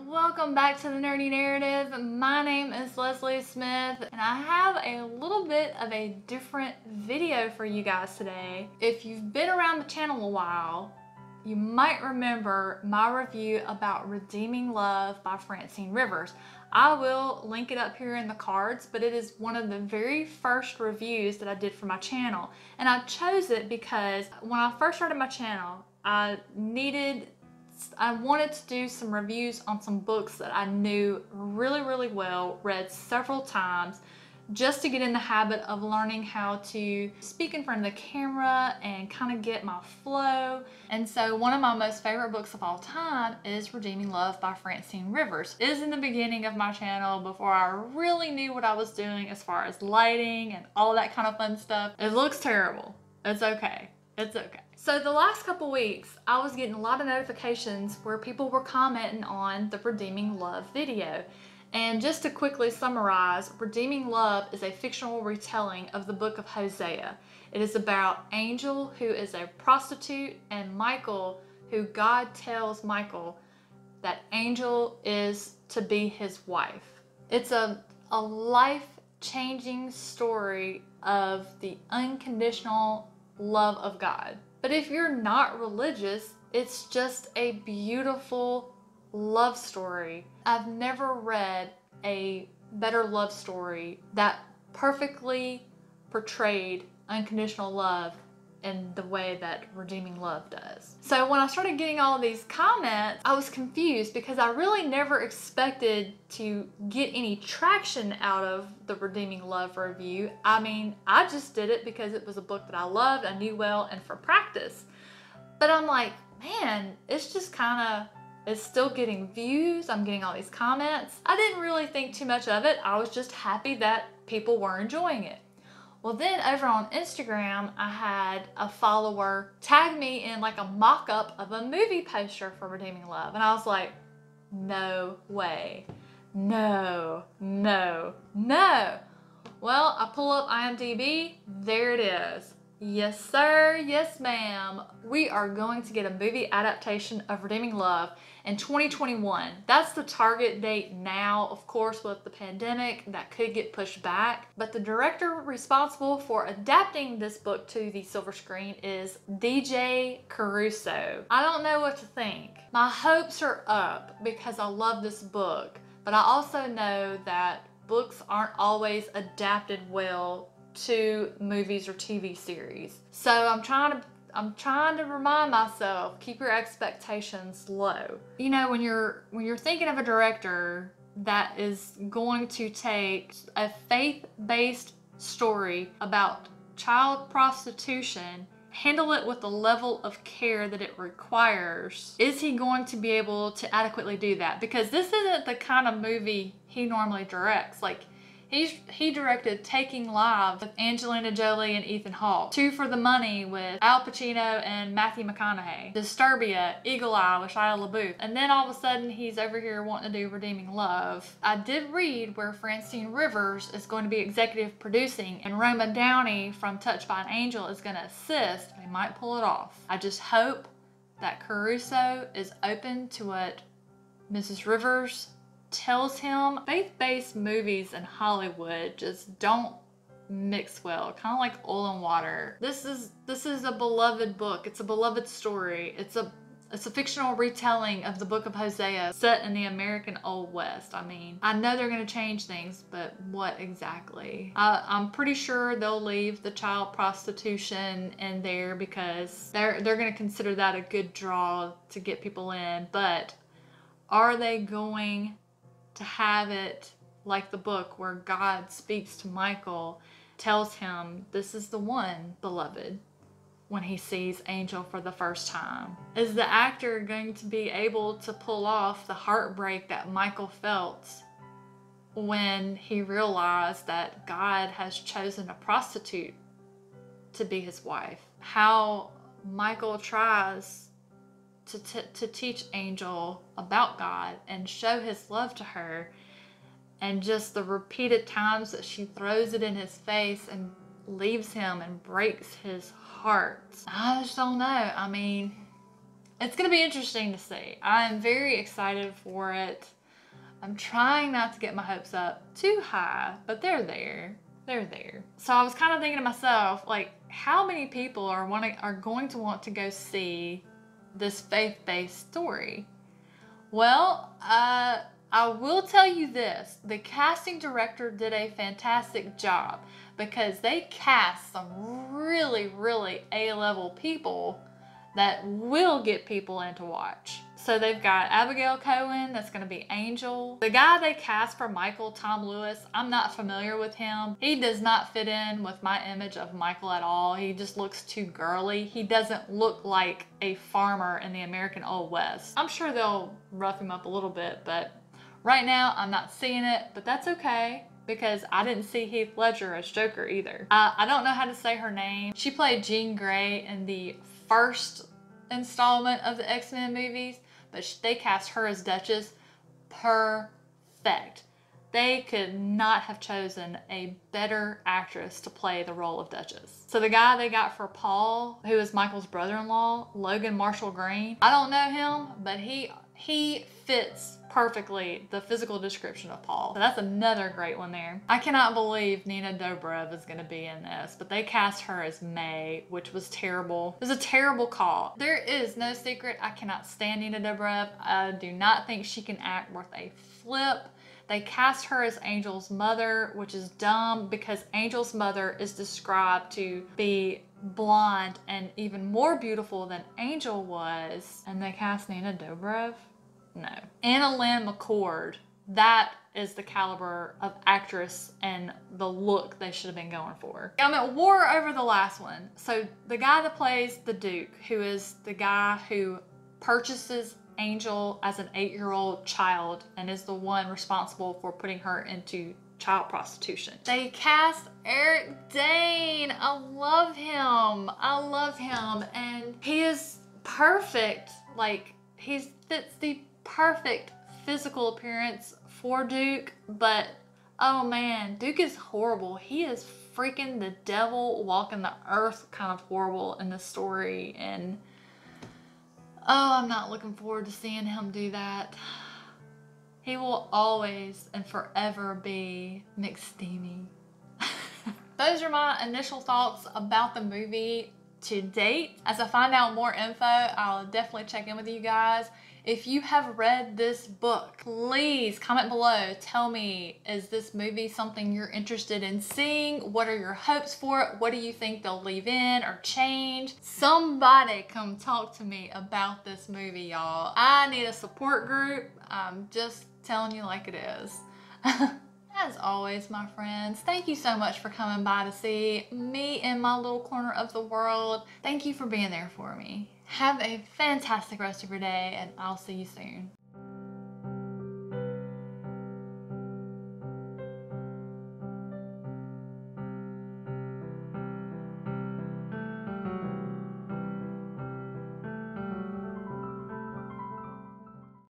Welcome back to the Nerdy Narrative. My name is Leslie Smith and I have a little bit of a different video for you guys today. If you've been around the channel a while, you might remember my review about Redeeming Love by Francine Rivers. I will link it up here in the cards, but it is one of the very first reviews that I did for my channel. And I chose it because when I first started my channel, I wanted to do some reviews on some books that I knew really well, read several times, just to get in the habit of learning how to speak in front of the camera and kind of get my flow. And so one of my most favorite books of all time is Redeeming Love by Francine Rivers. It is in the beginning of my channel before I really knew what I was doing as far as lighting and all that kind of fun stuff. It looks terrible. It's okay. It's okay. So the last couple weeks, I was getting a lot of notifications where people were commenting on the Redeeming Love video. And just to quickly summarize, Redeeming Love is a fictional retelling of the book of Hosea. It is about Angel, who is a prostitute, and Michael, who God tells Michael that Angel is to be his wife. It's a life-changing story of the unconditional love of God. But if you're not religious, it's just a beautiful love story. I've never read a better love story that perfectly portrayed unconditional love in the way that Redeeming Love does. So when I started getting all of these comments, I was confused because I really never expected to get any traction out of the Redeeming Love review. I mean, I just did it because it was a book that I loved, I knew well, and for practice. But I'm like, man, it's just it's still getting views. I'm getting all these comments. I didn't really think too much of it. I was just happy that people were enjoying it. Well, then over on Instagram, I had a follower tag me in like a mock-up of a movie poster for Redeeming Love. And I was like, no way. No. Well, I pull up IMDb. There it is. Yes, sir. Yes, ma'am. We are going to get a movie adaptation of Redeeming Love in 2021. That's the target date now. Of course, with the pandemic, that could get pushed back. But the director responsible for adapting this book to the silver screen is DJ Caruso. I don't know what to think. My hopes are up because I love this book, but I also know that books aren't always adapted well to movies or TV series. So I'm trying to remind myself, keep your expectations low. You know, when you're thinking of a director that is going to take a faith-based story about child prostitution, handle it with the level of care that it requires, is he going to be able to adequately do that? Because this isn't the kind of movie he normally directs. Like, he directed Taking Lives with Angelina Jolie and Ethan Hawke, Two for the Money with Al Pacino and Matthew McConaughey, Disturbia, Eagle Eye with Shia LaBeouf, and then all of a sudden he's over here wanting to do Redeeming Love. I did read where Francine Rivers is going to be executive producing and Roma Downey from Touched by an Angel is going to assist. They might pull it off. I just hope that Caruso is open to what Mrs. Rivers tells him. Faith-based movies in Hollywood just don't mix well, kind of like oil and water. This is a beloved book. It's a beloved story. It's a fictional retelling of the book of Hosea set in the American Old West. I mean, I know they're going to change things, but what exactly? I'm pretty sure they'll leave the child prostitution in there because they're going to consider that a good draw to get people in. But are they going to have it like the book where God speaks to Michael, tells him, this is the one, beloved, when he sees Angel for the first time? Is the actor going to be able to pull off the heartbreak that Michael felt when he realized that God has chosen a prostitute to be his wife? How Michael tries to teach Angel about God and show his love to her, and just the repeated times that she throws it in his face and leaves him and breaks his heart. I just don't know. I mean, it's gonna be interesting to see. I'm very excited for it. I'm trying not to get my hopes up too high, but they're there. They're there. So I was kind of thinking to myself, like, how many people are going to want to go see this faith-based story? Well, I will tell you this. The casting director did a fantastic job because they cast some really, really A-level people that will get people in to watch. So they've got Abigail Cohen, that's going to be Angel. The guy they cast for Michael, Tom Lewis, I'm not familiar with him. He does not fit in with my image of Michael at all. He just looks too girly. He doesn't look like a farmer in the American Old West. I'm sure they'll rough him up a little bit, but right now I'm not seeing it, but that's okay, because I didn't see Heath Ledger as Joker either. I don't know how to say her name. She played Jean Grey in the first installment of the X-Men movies, but they cast her as Duchess. Perfect. They could not have chosen a better actress to play the role of Duchess. So the guy they got for Paul, who is Michael's brother-in-law, Logan Marshall Green, I don't know him, but he fits perfectly the physical description of Paul. So that's another great one there. I cannot believe Nina Dobrev is going to be in this, but they cast her as May, which was terrible. It was a terrible call. There is no secret, I cannot stand Nina Dobrev. I do not think she can act worth a flip. They cast her as Angel's mother, which is dumb because Angel's mother is described to be blonde and even more beautiful than Angel was. And they cast Nina Dobrev? No. Anna Lynn McCord. That is the caliber of actress and the look they should have been going for. I'm at war over the last one. So the guy that plays the Duke, who is the guy who purchases Angel as an 8-year-old child and is the one responsible for putting her into child prostitution. They cast Eric Dane. I love him. I love him. And he is perfect. Like, he fits the perfect physical appearance for Duke, but oh man, Duke is horrible. He is freaking the devil walking the earth kind of horrible in this story, and oh, I'm not looking forward to seeing him do that. He will always and forever be McSteamy. Those are my initial thoughts about the movie to date. As I find out more info, I'll definitely check in with you guys. If you have read this book, please comment below. Tell me, is this movie something you're interested in seeing? What are your hopes for it? What do you think they'll leave in or change? Somebody come talk to me about this movie, y'all. I need a support group. I'm just telling you like it is. As always, my friends, thank you so much for coming by to see me in my little corner of the world. Thank you for being there for me. Have a fantastic rest of your day, and I'll see you soon.